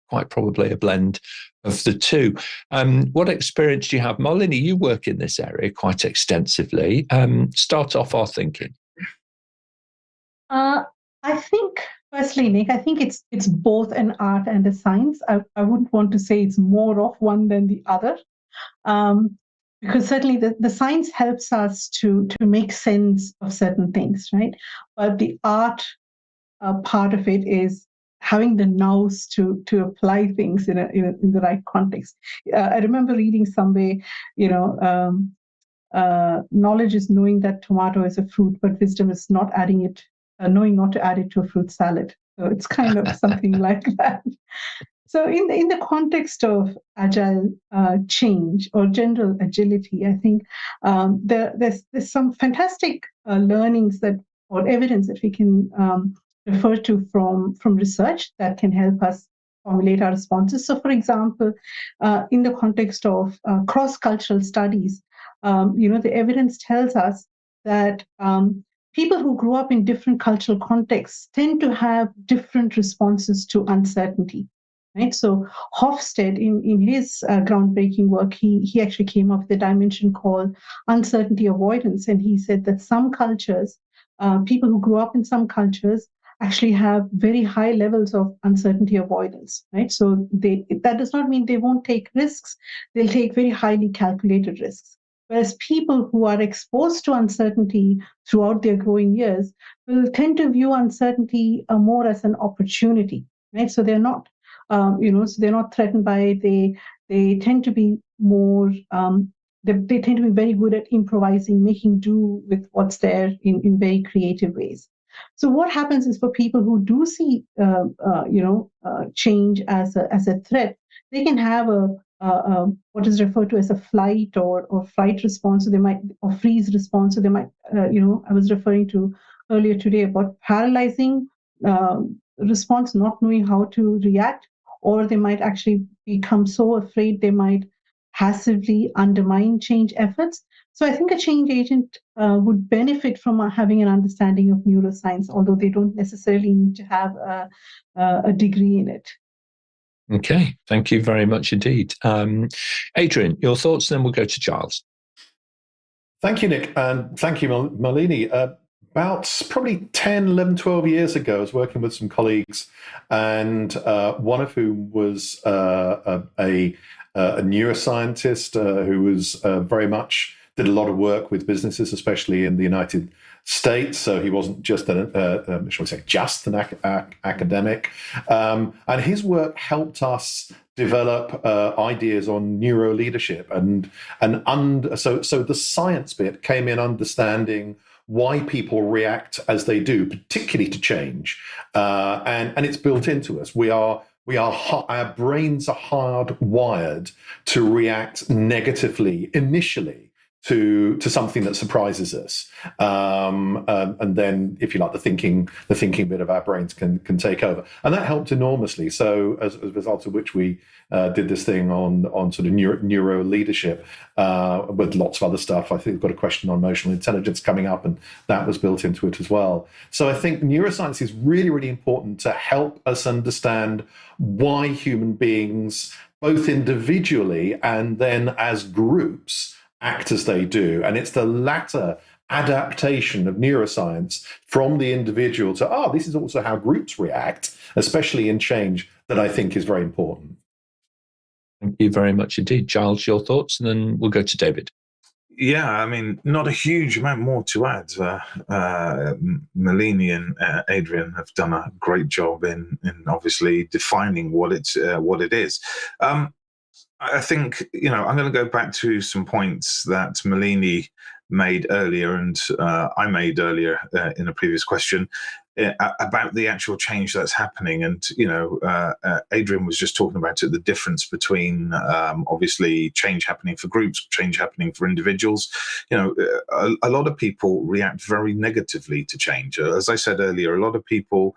quite probably a blend of the two? What experience do you have? Malini, you work in this area quite extensively. Start off our thinking. I think, firstly, Nick, I think it's both an art and a science. I wouldn't want to say it's more of one than the other, because certainly the science helps us to make sense of certain things, right? But the art part of it is having the nous to apply things in the right context. I remember reading somewhere, knowledge is knowing that tomato is a fruit, but wisdom is not adding it. Knowing not to add it to a fruit salad. So it's kind of something like that. So in the context of agile change or general agility, I think there's some fantastic learnings or evidence that we can refer to from research that can help us formulate our responses. So, for example, in the context of cross-cultural studies, the evidence tells us that people who grew up in different cultural contexts tend to have different responses to uncertainty, right? So Hofstede, in his groundbreaking work, he actually came up with a dimension called uncertainty avoidance, and he said that some cultures, people who grew up in some cultures, actually have very high levels of uncertainty avoidance, right? So that does not mean they won't take risks; they'll take very highly calculated risks. Whereas people who are exposed to uncertainty throughout their growing years will tend to view uncertainty more as an opportunity, right? So they're not, so they're not threatened by it. They tend to be more, they tend to be very good at improvising, making do with what's there in very creative ways. So what happens is for people who do see, change as a threat, they can have what is referred to as a flight or flight response. So they might, or freeze response. So they might, I was referring to earlier today about paralyzing response, not knowing how to react, or they might actually become so afraid they might passively undermine change efforts. So I think a change agent would benefit from having an understanding of neuroscience, although they don't necessarily need to have a degree in it. Okay, thank you very much indeed. Adrian, your thoughts, then we'll go to Giles. Thank you, Nick, and thank you, Malini. About probably 10, 11, 12 years ago, I was working with some colleagues, and one of whom was a neuroscientist who was very much did a lot of work with businesses, especially in the United States. So he wasn't just an academic. And his work helped us develop ideas on neuro leadership, so the science bit came in understanding why people react as they do, particularly to change, and it's built into us. Our brains are hardwired to react negatively initially to something that surprises us, and then, if you like, the thinking bit of our brains can take over, and that helped enormously. So, as a result of which, we did this thing on sort of neuro leadership with lots of other stuff. I think we've got a question on emotional intelligence coming up, and that was built into it as well. So I think neuroscience is really, really important to help us understand why human beings, both individually and then as groups, act as they do. And it's the latter adaptation of neuroscience from the individual to, this is also how groups react, especially in change, that I think is very important. Thank you very much indeed. Giles, your thoughts, and then we'll go to David. Yeah, I mean, not a huge amount more to add. Malini and Adrian have done a great job in obviously defining what it is. I think, I'm going to go back to some points that Malini made earlier and I made earlier in a previous question about the actual change that's happening. And, Adrian was just talking about it, the difference between obviously change happening for groups, change happening for individuals. A lot of people react very negatively to change. As I said earlier, a lot of people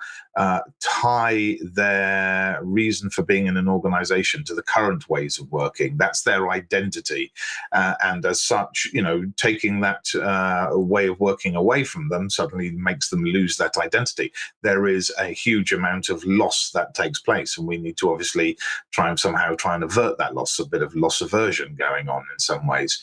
tie their reason for being in an organization to the current ways of working. That's their identity. And as such, taking that way of working away from them suddenly makes them lose that identity. There is a huge amount of loss that takes place, and we need to obviously try and avert that loss, a bit of loss aversion going on in some ways.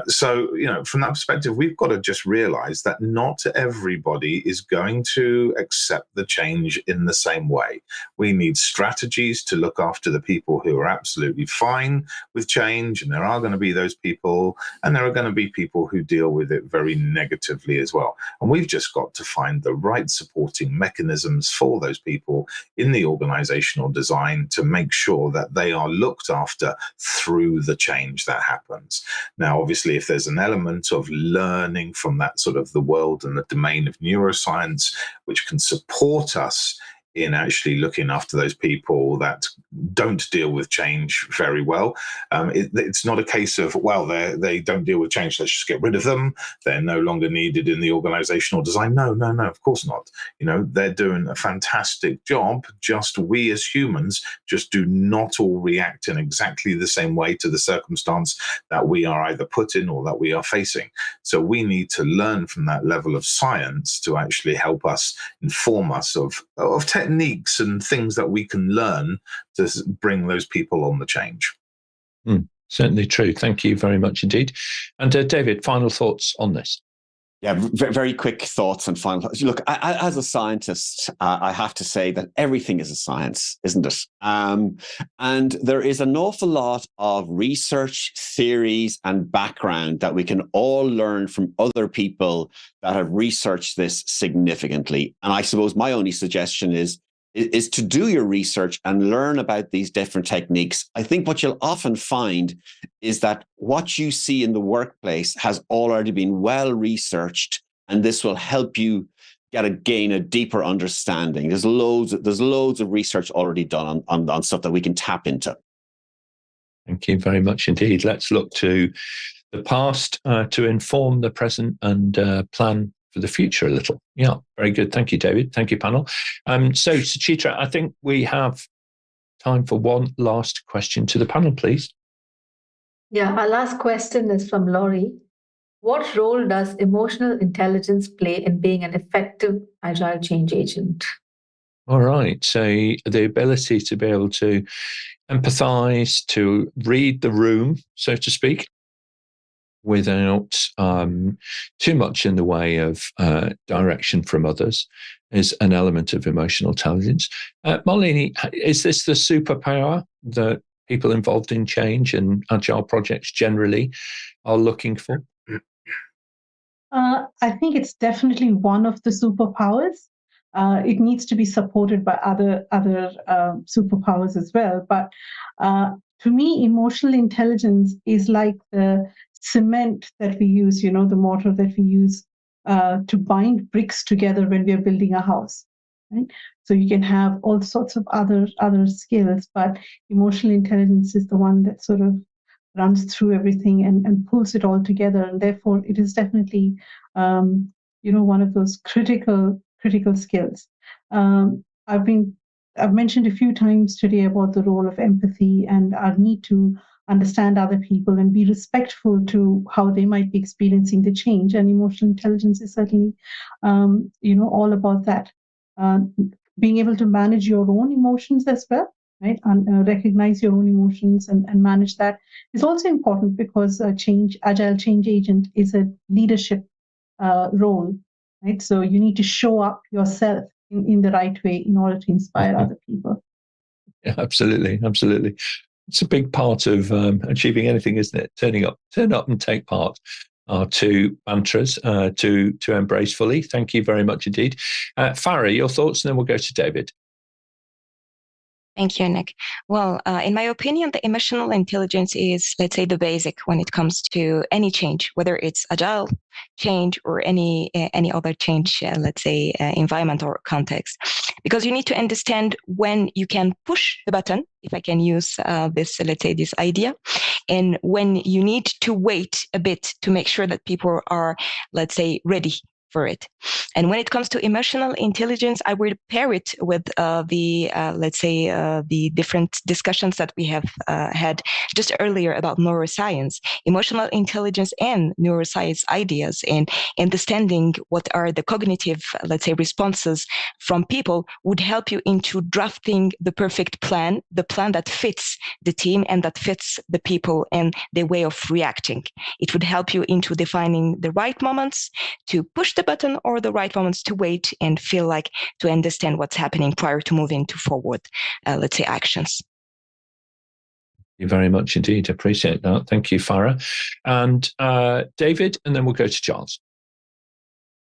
So from that perspective, we've got to just realize that not everybody is going to accept the change in the same way. We need strategies to look after the people who are absolutely fine with change, and there are going to be those people, and there are going to be people who deal with it very negatively as well. And we've just got to find the right supporting mechanisms for those people in the organizational design to make sure that they are looked after through the change that happens. Now, obviously, if there's an element of learning from that sort of the world and the domain of neuroscience, which can support us in actually looking after those people that don't deal with change very well. It's not a case of, they don't deal with change, let's just get rid of them, they're no longer needed in the organizational design. No, of course not. They're doing a fantastic job, just we as humans just do not all react in exactly the same way to the circumstance that we are either put in or that we are facing. So we need to learn from that level of science to actually help us, inform us of techniques and things that we can learn to bring those people on the change. Certainly true. Thank you very much indeed. And David, final thoughts on this? Yeah, very quick thoughts and final thoughts. Look, as a scientist, I have to say that everything is a science, isn't it? And there is an awful lot of research, theories, and background that we can all learn from other people that have researched this significantly. And I suppose my only suggestion is to do your research and learn about these different techniques. I think what you'll often find is that what you see in the workplace has already been well researched, and this will help you gain a deeper understanding. There's loads of research already done on stuff that we can tap into. Thank you very much indeed. Let's look to the past to inform the present and plan for the future a little. Yeah, very good. Thank you, David. Thank you, panel. So, Suchitra, I think we have time for one last question to the panel, please. Yeah, our last question is from Laurie. What role does emotional intelligence play in being an effective agile change agent? All right. So the ability to be able to empathize, to read the room, so to speak, without too much in the way of direction from others is an element of emotional intelligence. Malini, is this the superpower that people involved in change and agile projects generally are looking for? I think it's definitely one of the superpowers. It needs to be supported by other superpowers as well. But to me, emotional intelligence is like the cement that we use, the mortar that we use to bind bricks together when we are building a house. Right? So you can have all sorts of other skills, but emotional intelligence is the one that sort of runs through everything and pulls it all together. And therefore, it is definitely, one of those critical skills. I've mentioned a few times today about the role of empathy and our need to understand other people and be respectful to how they might be experiencing the change. And emotional intelligence is certainly, all about that. Being able to manage your own emotions as well. Right, and recognize your own emotions and manage that is also important because agile change agent is a leadership role, right? So you need to show up yourself in the right way in order to inspire other people. Yeah, absolutely. It's a big part of achieving anything, isn't it? Turn up and take part are two mantras to embrace fully. Thank you very much indeed. Farah, your thoughts, and then we'll go to David. Thank you, Nick. Well, in my opinion, the emotional intelligence is, let's say, the basic when it comes to any change, whether it's agile change or any other change, let's say, environment or context. Because you need to understand when you can push the button, if I can use this idea, and when you need to wait a bit to make sure that people are, let's say, ready for it. And when it comes to emotional intelligence, I would pair it with the different discussions that we have had just earlier about neuroscience, emotional intelligence and neuroscience ideas, and understanding what are the cognitive, let's say, responses from people would help you into drafting the perfect plan, the plan that fits the team and that fits the people and their way of reacting. It would help you into defining the right moments to push the button or the right moments to wait and feel like to understand what's happening prior to moving to forward, let's say, actions. Thank you very much indeed. Appreciate that. Thank you, Farah. And David, and then we'll go to Giles.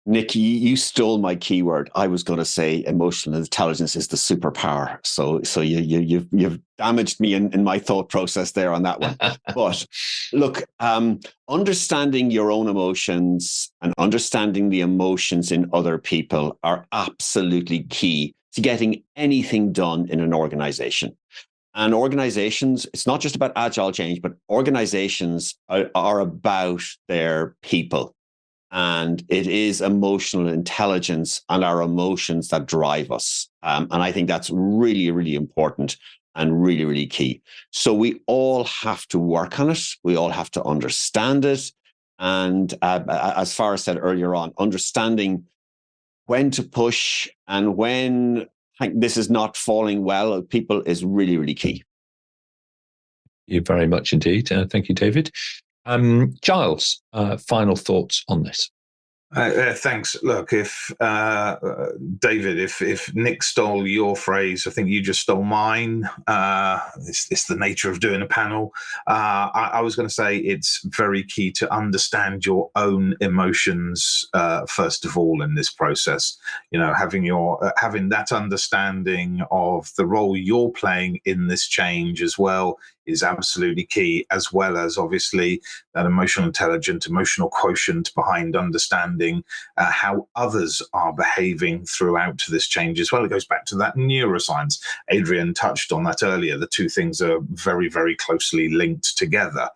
Nick, you stole my keyword. I was going to say emotional intelligence is the superpower. So you've damaged me in my thought process there on that one. But look, understanding your own emotions and understanding the emotions in other people are absolutely key to getting anything done in an organization. And organizations, it's not just about agile change, but organizations are about their people. And it is emotional intelligence and our emotions that drive us. And I think that's really, really important and really, really key. So we all have to work on it. We all have to understand it. And as Farah said earlier on, understanding when to push and when this is not falling well with people is really, really key. Thank you very much indeed. Thank you, David. Giles, final thoughts on this? Thanks. Look, if David, if Nick stole your phrase, I think you just stole mine. It's the nature of doing a panel. I was going to say it's very key to understand your own emotions first of all in this process. Having that understanding of the role you're playing in this change as well is absolutely key, as well as obviously that emotional quotient behind understanding how others are behaving throughout this change as well. It goes back to that neuroscience. Adrian touched on that earlier. The two things are very, very closely linked together.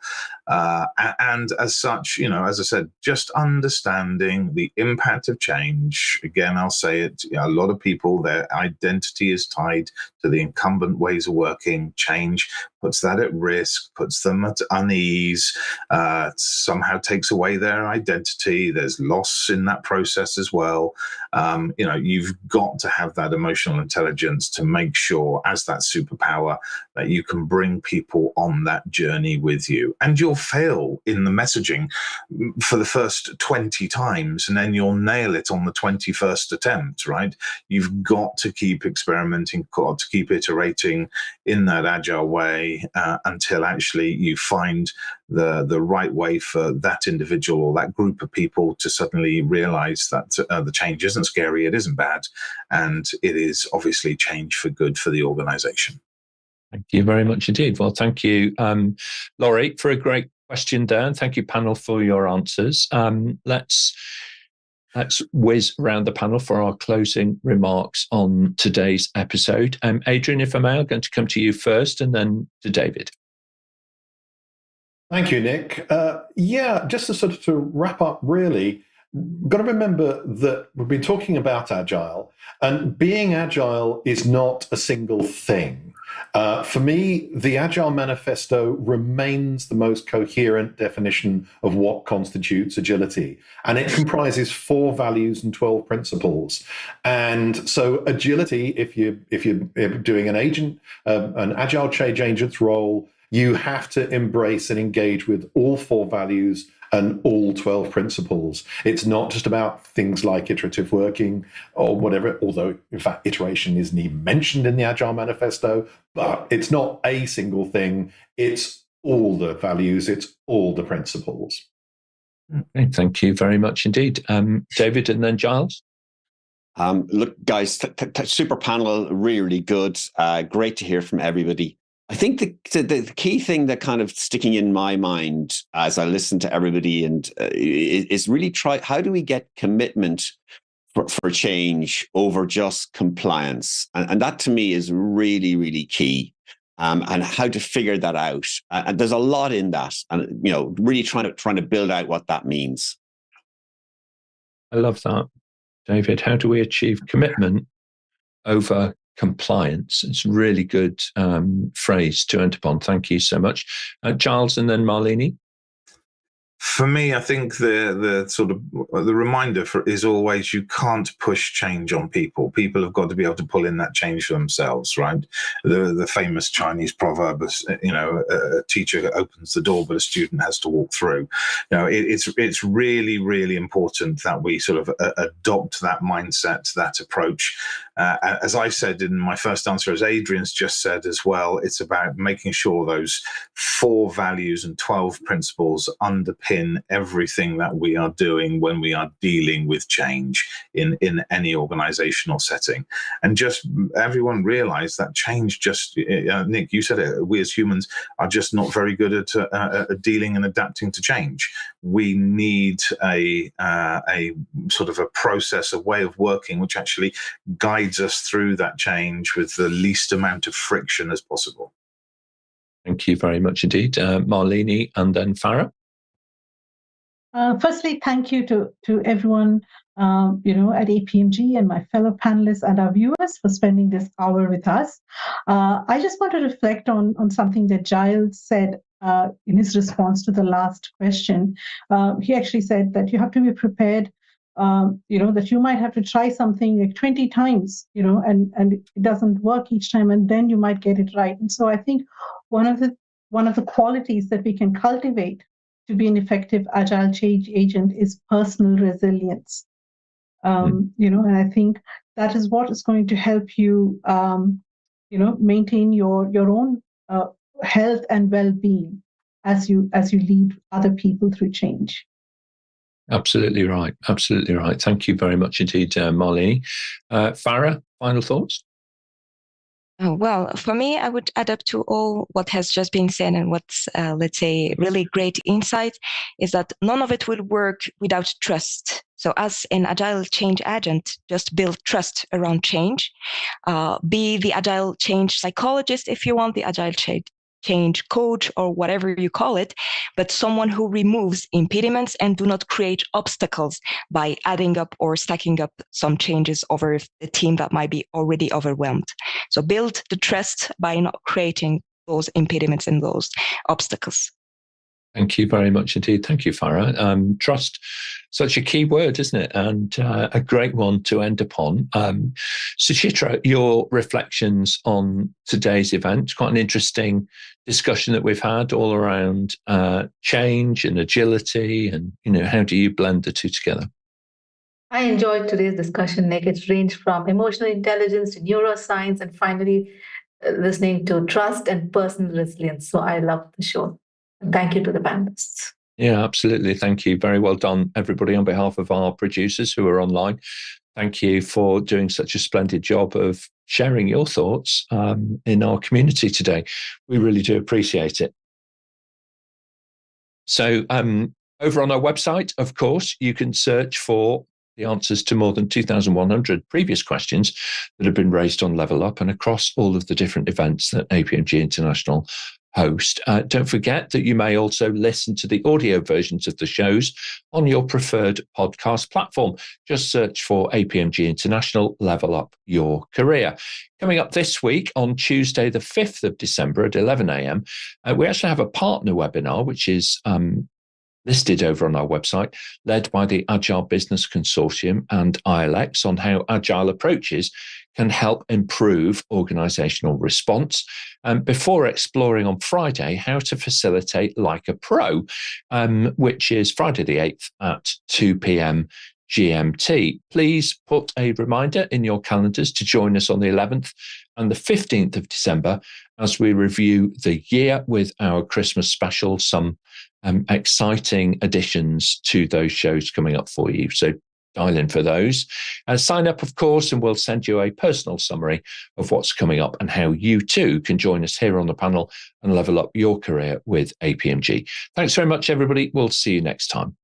And as such, as I said, just understanding the impact of change. Again, I'll say it, a lot of people, their identity is tied to the incumbent ways of working. Change puts that at risk, puts them at unease, somehow takes away their identity. There's loss in that process as well. You've got to have that emotional intelligence to make sure, as that superpower, that you can bring people on that journey with you. And you'll fail in the messaging for the first 20 times, and then you'll nail it on the 21st attempt, right? You've got to keep experimenting, got to keep iterating in that agile way until actually you find the right way for that individual or that group of people to suddenly realize that the change isn't scary, it isn't bad, and it is obviously change for good for the organization. Thank you very much indeed. Well, thank you, Laurie, for a great question there. And thank you, panel, for your answers. Let's whiz around the panel for our closing remarks on today's episode. Adrian, if I may, I'm going to come to you first and then to David. Thank you, Nick. Just to wrap up, really, got to remember that we've been talking about Agile, and being Agile is not a single thing. For me, the Agile Manifesto remains the most coherent definition of what constitutes agility. And it comprises 4 values and 12 principles. And so agility, if you're doing an Agile Change Agent's role, you have to embrace and engage with all 4 values and all 12 principles. It's not just about things like iterative working or whatever, although, in fact, iteration isn't even mentioned in the Agile Manifesto, but it's not a single thing. It's all the values, it's all the principles. Okay, thank you very much indeed. David and then Giles. Look, guys, super panel, really, really good. Great to hear from everybody. I think the key thing that kind of sticking in my mind as I listen to everybody and is really how do we get commitment for change over just compliance? And that to me is really, really key. And how to figure that out. And there's a lot in that, and really trying to build out what that means. I love that, David. How do we achieve commitment over compliance? It's a really good phrase to end upon. Thank you so much. Giles and then Malini. For me, I think the reminder is always you can't push change on people. People have got to be able to pull in that change for themselves, right? The famous Chinese proverb, a teacher opens the door, but a student has to walk through. It's really, really important that we sort of adopt that mindset, that approach. As I said in my first answer, as Adrian's just said as well, it's about making sure those 4 values and 12 principles underpin everything that we are doing when we are dealing with change in any organizational setting. And just everyone realize that change Nick, you said it, we as humans are just not very good at dealing and adapting to change. We need a sort of a process, a way of working which actually guides us through that change with the least amount of friction as possible. Thank you very much indeed. Malini and then Farah. Firstly, thank you to everyone, at APMG and my fellow panelists and our viewers for spending this hour with us. I just want to reflect on something that Giles said in his response to the last question. He actually said that you have to be prepared, that you might have to try something like 20 times, and it doesn't work each time, and then you might get it right. And so I think one of the qualities that we can cultivate to be an effective agile change agent is personal resilience. And I think that is what is going to help you, maintain your own health and well-being as you lead other people through change. Absolutely right. Absolutely right. Thank you very much indeed, Malini. Farah, final thoughts? Well, for me, I would add up to all what has just been said, and what's, let's say, really great insight is that none of it will work without trust. So as an Agile Change Agent, just build trust around change. Be the Agile Change psychologist if you want, the Agile change coach, or whatever you call it, but someone who removes impediments and do not create obstacles by adding up or stacking up some changes over a team that might be already overwhelmed. So build the trust by not creating those impediments and those obstacles. Thank you very much indeed. Thank you, Farah. Trust, such a key word, isn't it? And a great one to end upon. Suchitra, your reflections on today's event, quite an interesting discussion that we've had all around change and agility, and how do you blend the two together? I enjoyed today's discussion, Nick. It ranged from emotional intelligence to neuroscience, and finally listening to trust and personal resilience. So I loved the show. Thank you to the panelists. Yeah, absolutely. Thank you. Very well done, everybody, on behalf of our producers who are online. Thank you for doing such a splendid job of sharing your thoughts in our community today. We really do appreciate it. So over on our website, of course, you can search for the answers to more than 2,100 previous questions that have been raised on Level Up and across all of the different events that APMG International host. Don't forget that you may also listen to the audio versions of the shows on your preferred podcast platform. Just search for APMG International, Level Up Your Career. Coming up this week on Tuesday, the 5th of December at 11 a.m., we actually have a partner webinar, which is listed over on our website, led by the Agile Business Consortium and ILX, on how Agile approaches can help improve organizational response, before exploring on Friday how to facilitate like a pro, which is Friday the 8th at 2 p.m. GMT. Please put a reminder in your calendars to join us on the 11th and the 15th of December as we review the year with our Christmas special, some exciting additions to those shows coming up for you. So dial in for those. Sign up, of course, and we'll send you a personal summary of what's coming up and how you too can join us here on the panel and level up your career with APMG. Thanks very much, everybody. We'll see you next time.